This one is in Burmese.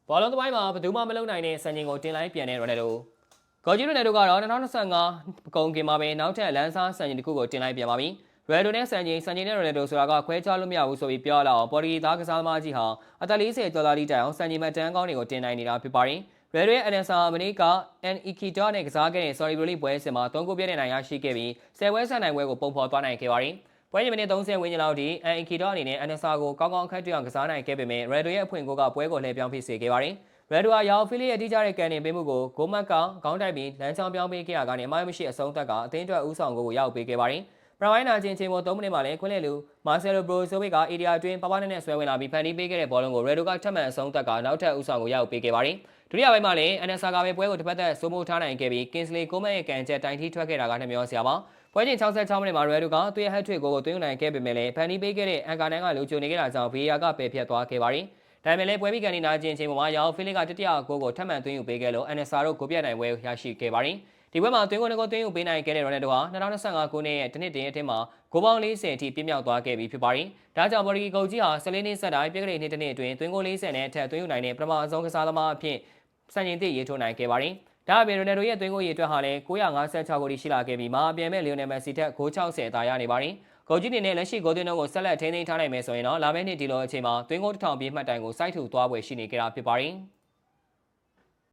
ဘောလုံးသမိုင်းမှာဘယ်သူမှမလုံနိုင်တဲ့စံချိန်ကိုတင်လိုက်ပြန်တဲ့ရိုနယ်ဒိုဂေါ်ဂျီရိုနယ်ဒိုကတော့2025ကုန်ကင်မှာပဲနောက်ထပ်လမ်းစားစံချိန်တစ်ခုကိုတင်လိုက်ပြန်ပါပြီ။ရိုနယ်ဒိုနဲ့စံချိန်နဲ့ရိုနယ်ဒိုဆိုတာကခွဲခြားလို့မရဘူးဆိုပြီးပြောလာအောင်ပေါ်တူဂီသားကစားသမားကြီးဟာအသက်40ကျော်လာသည့်တိုင်အောင်စံချိန်မှတ်တမ်းကောင်းတွေကိုတင်နိုင်နေတာဖြစ်ပါတယ်။ရိုနယ်ဒိုရဲ့အန်ဆာမနီကအန်အီကီတာနဲ့ကစားခဲ့တဲ့ဆော်ရီဘရီပွဲစဉ်မှာ3ဂိုးပြည့်တဲ့နိုင်ရရှိခဲ့ပြီး10ပွဲဆက်နိုင်ပွဲကိုပုံဖော်သွားနိုင်ခဲ့ပါတယ်။ပွဲချိန်မိနစ်30ဝန်းကျင်လောက်ထိအန်အီကီတာအနေနဲ့အန်ဆာကိုကောင်းကောင်းအခက်တွေ့အောင်ကစားနိုင်ခဲ့ပေမဲ့ရိုနယ်ဒိုရဲ့အဖွင့်ဂိုးကပွဲကိုလှည့်ပြောင်းဖြစ်စေခဲ့ပါတယ်။ရန်ဒူဟာရောင်ဖီလီရဲ့တိကျတဲ့ကန်တင်ပေးမှုကိုဂိုးမတ်ကခေါင်းတိုက်ပြီးလမ်းချောင်းပြောင်းပေးခဲ့ရကနေအမိုင်းမရှိအဆုံးသက်ကအသင်းအတွက်ဦးဆောင်ကိုရောက်ပေးခဲ့ပါတယ်။ပရမိုင်းနာချင်းချိန်ပေါ်3မိနစ်မှလည်းခွင့်လည်လူမာဆယ်လိုဘရိုဆိုဗစ်ကအေဒီယာအတွင်းပပနဲ့ဆွဲဝင်လာပြီးဖန်တီးပေးခဲ့တဲ့ဘောလုံးကိုရယ်ဒိုကထပ်မံအဆုံးသက်ကနောက်ထပ်ဦးဆောင်ကိုရောက်ပေးခဲ့ပါတယ်။ဒုတိယပိုင်းမှာလည်းအန်ဆာကပဲပွဲကိုတစ်ပတ်သက်စိုးမိုးထားနိုင်ခဲ့ပြီးကင်စလီကိုမန်ရဲ့ကန်ချက်တိုင်ထိထွက်ခဲ့တာကနှမျောစရာပါ။ပွဲချိန်66မိနစ်မှာရယ်ဒိုကသူ့ရဲ့ဟက်ထရစ်ကိုသွင်းနိုင်ခဲ့ပေမဲ့လည်းဖန်တီးပေးခဲ့တဲ့အန်ကာနန်ကလူချိုနေခဲ့တာကြောင့်ဗီယာကပယ်ဖျက်သွားခဲ့ပါတယ်။ဒါပေမဲ့လည်းပွဲပြီးကန်ဒီနာချင်းချိန်မှာရောင်ဖီလီကတတိယဂိုးကိုထပ်မံသွင်းယူပေးခဲ့လို့အန်ဆာတို့ဂိုးပြတ်နိုင်ပွဲရရှိခဲ့ပါတယ်။ဒီပွဲမှာသွင်းကိုသွင်းယူပေးနိုင်ခဲ့တဲ့ရိုနယ်ဒိုဟာ2025ခုနှစ်ရဲ့တစ်နှစ်တည်းအထက်မှာဂိုးပေါင်း40အထိပြည့်မြောက်သွားခဲ့ပြီဖြစ်ပါတယ်။ဒါကြောင့်ဘော်လီဂိုကြီးဟာ14နှစ်ဆက်တိုင်းပြည့်ကလေးနှစ်တစ်နှစ်အတွင်းသွင်းကို40နဲ့အထက်သွင်းယူနိုင်တဲ့ပထမအဆုံးကစားသမားအဖြစ်စံချိန်သစ်ရေးထိုးနိုင်ခဲ့ပါတယ်။ဒါအပြင်ရိုနယ်ဒိုရဲ့သွင်းကိုရေအတွက်ဟာလည်း956ဂိုးရှိလာခဲ့ပြီးမှာအပြင်မဲ့လီယိုနယ်မက်ဆီထက်ဂိုး60အသာရနေပါတယ်။ဂိုကြီးနေနဲ့လက်ရှိဂိုးသွင်းနှုန်းကိုဆက်လက်ထိန်းသိမ်းထားနိုင်မယ်ဆိုရင်တော့လာမယ့်နှစ်ဒီလိုအချိန်မှာသွင်းကို1000ပြည့်မှတ်တိုင်ကိုစိုက်ထူသွားပွဲရှိနေကြတာဖြစ်ပါတယ်။